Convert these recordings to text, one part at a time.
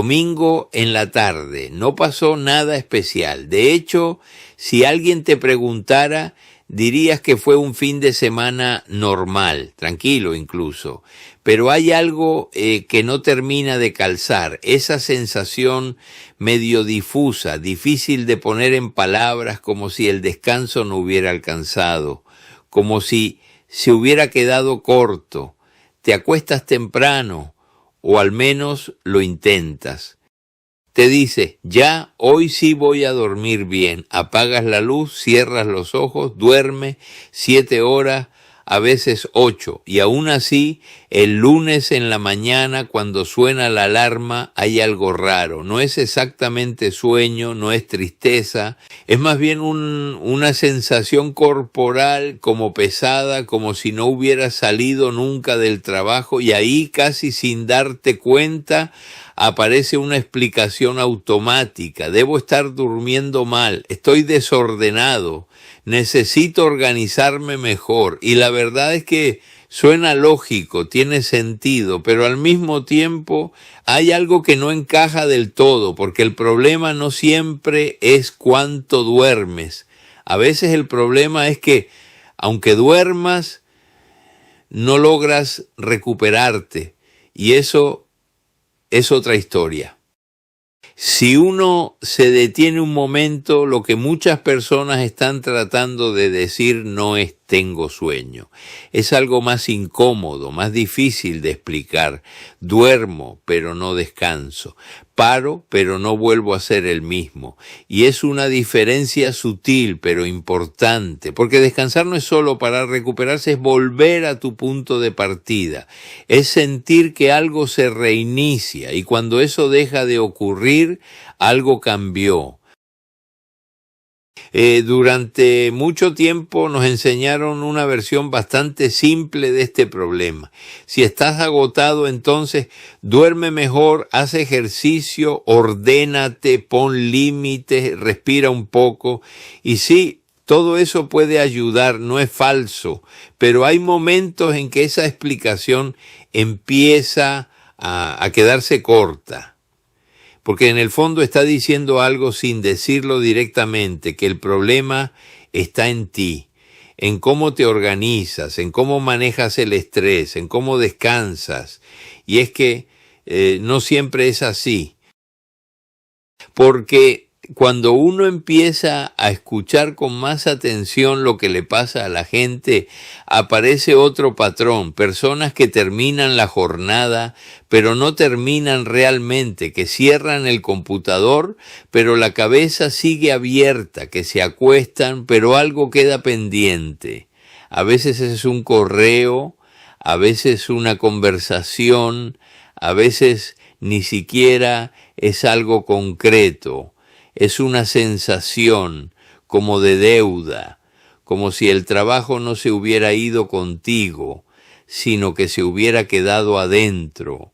domingo en la tarde, no pasó nada especial. De hecho, si alguien te preguntara, dirías que fue un fin de semana normal, tranquilo incluso. Pero hay algo que no termina de calzar, esa sensación medio difusa, difícil de poner en palabras, como si el descanso no hubiera alcanzado, como si se hubiera quedado corto. Te acuestas temprano, o al menos lo intentas. Te dices, ya, hoy sí voy a dormir bien. Apagas la luz, cierras los ojos, duermes 7 horas, a veces 8. Y aún así, el lunes en la mañana, cuando suena la alarma, hay algo raro. No es exactamente sueño, no es tristeza. Es más bien una sensación corporal como pesada, como si no hubieras salido nunca del trabajo. Y ahí, casi sin darte cuenta, aparece una explicación automática. Debo estar durmiendo mal, estoy desordenado, necesito organizarme mejor. Y la verdad es que suena lógico, tiene sentido, pero al mismo tiempo hay algo que no encaja del todo, porque el problema no siempre es cuánto duermes. A veces el problema es que, aunque duermas, no logras recuperarte, y eso es otra historia. Si uno se detiene un momento, lo que muchas personas están tratando de decir no es tengo sueño. Es algo más incómodo, más difícil de explicar. Duermo, pero no descanso. Paro, pero no vuelvo a ser el mismo. Y es una diferencia sutil, pero importante, porque descansar no es solo para recuperarse, es volver a tu punto de partida. Es sentir que algo se reinicia, y cuando eso deja de ocurrir, algo cambió. Durante mucho tiempo nos enseñaron una versión bastante simple de este problema. Si estás agotado, entonces duerme mejor, haz ejercicio, ordénate, pon límites, respira un poco. Y sí, todo eso puede ayudar, no es falso, pero hay momentos en que esa explicación empieza a quedarse corta. Porque en el fondo está diciendo algo sin decirlo directamente, que el problema está en ti, en cómo te organizas, en cómo manejas el estrés, en cómo descansas. Y es que no siempre es así. Porque cuando uno empieza a escuchar con más atención lo que le pasa a la gente, aparece otro patrón, personas que terminan la jornada, pero no terminan realmente, que cierran el computador, pero la cabeza sigue abierta, que se acuestan, pero algo queda pendiente. A veces es un correo, a veces una conversación, a veces ni siquiera es algo concreto. Es una sensación como de deuda, como si el trabajo no se hubiera ido contigo, sino que se hubiera quedado adentro.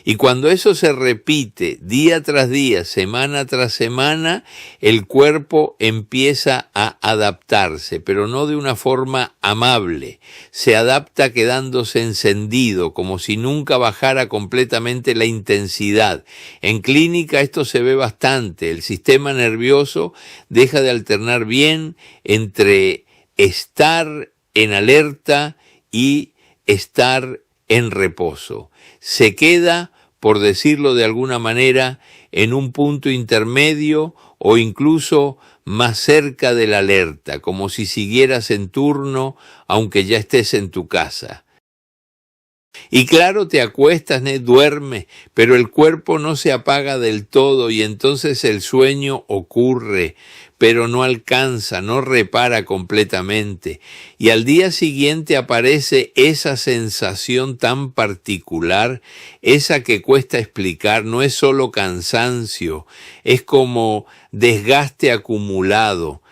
Y cuando eso se repite día tras día, semana tras semana, el cuerpo empieza a adaptarse, pero no de una forma amable. Se adapta quedándose encendido, como si nunca bajara completamente la intensidad. En clínica esto se ve bastante. El sistema nervioso deja de alternar bien entre estar en alerta y estar en reposo. Se queda, por decirlo de alguna manera, en un punto intermedio o incluso más cerca de la alerta, como si siguieras en turno, aunque ya estés en tu casa. Y claro, te acuestas, duermes, pero el cuerpo no se apaga del todo y entonces el sueño ocurre, pero no alcanza, no repara completamente. Y al día siguiente aparece esa sensación tan particular, esa que cuesta explicar, no es solo cansancio, es como desgaste acumulado.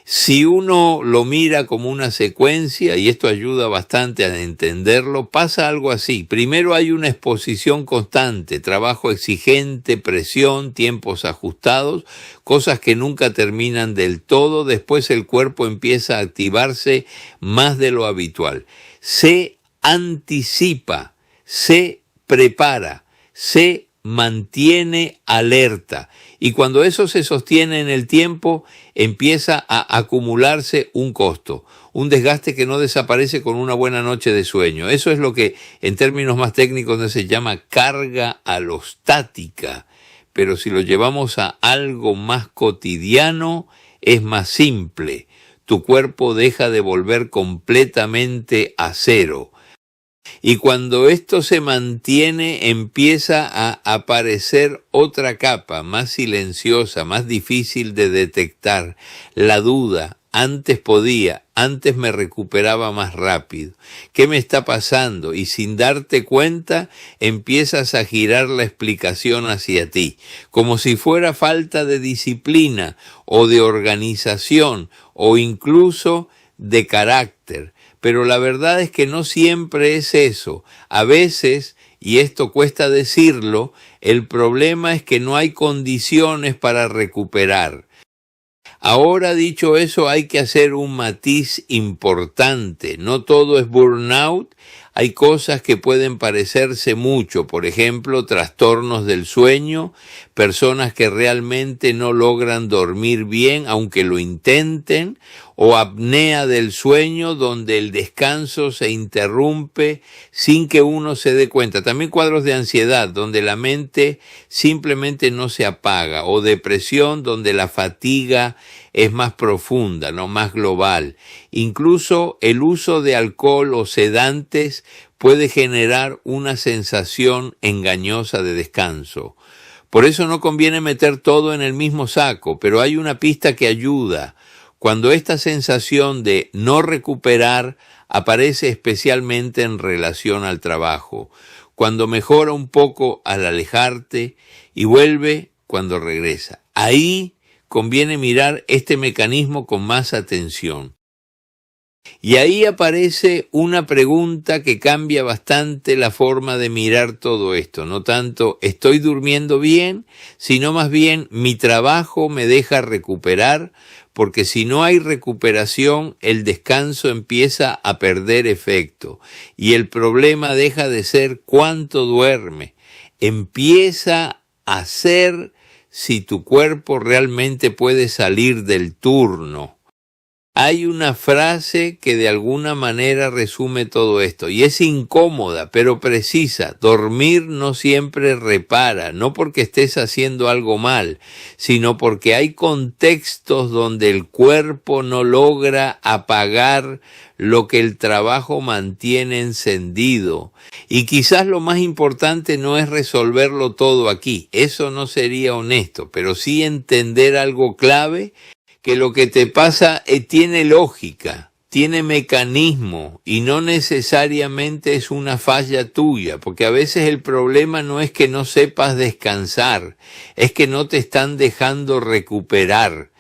Si uno lo mira como una secuencia, y esto ayuda bastante a entenderlo, pasa algo así. Primero hay una exposición constante, trabajo exigente, presión, tiempos ajustados, cosas que nunca terminan del todo. Después el cuerpo empieza a activarse más de lo habitual. Se anticipa, se prepara, se mantiene alerta. Y cuando eso se sostiene en el tiempo, empieza a acumularse un costo, un desgaste que no desaparece con una buena noche de sueño. Eso es lo que en términos más técnicos se llama carga alostática. Pero si lo llevamos a algo más cotidiano, es más simple. Tu cuerpo deja de volver completamente a cero. Y cuando esto se mantiene, empieza a aparecer otra capa, más silenciosa, más difícil de detectar, la duda. Antes me recuperaba más rápido. ¿Qué me está pasando? Y sin darte cuenta, empiezas a girar la explicación hacia ti, como si fuera falta de disciplina o de organización o incluso de carácter. Pero la verdad es que no siempre es eso. A veces, y esto cuesta decirlo, el problema es que no hay condiciones para recuperar. Ahora, dicho eso, hay que hacer un matiz importante. No todo es burnout. Hay cosas que pueden parecerse mucho, por ejemplo, trastornos del sueño, personas que realmente no logran dormir bien aunque lo intenten, o apnea del sueño donde el descanso se interrumpe sin que uno se dé cuenta. También cuadros de ansiedad donde la mente simplemente no se apaga, o depresión donde la fatiga es más profunda, no más global. Incluso el uso de alcohol o sedantes puede generar una sensación engañosa de descanso. Por eso no conviene meter todo en el mismo saco, pero hay una pista que ayuda. Cuando esta sensación de no recuperar aparece especialmente en relación al trabajo, cuando mejora un poco al alejarte y vuelve cuando regresa. Ahí conviene mirar este mecanismo con más atención. Y ahí aparece una pregunta que cambia bastante la forma de mirar todo esto. No tanto ¿estoy durmiendo bien?, sino más bien ¿mi trabajo me deja recuperar? Porque si no hay recuperación, el descanso empieza a perder efecto. Y el problema deja de ser cuánto duerme. Empieza a ser si tu cuerpo realmente puede salir del turno. Hay una frase que de alguna manera resume todo esto, y es incómoda, pero precisa. Dormir no siempre repara, no porque estés haciendo algo mal, sino porque hay contextos donde el cuerpo no logra apagar lo que el trabajo mantiene encendido. Y quizás lo más importante no es resolverlo todo aquí, eso no sería honesto, pero sí entender algo clave, que lo que te pasa tiene lógica, tiene mecanismo y no necesariamente es una falla tuya, porque a veces el problema no es que no sepas descansar, es que no te están dejando recuperar.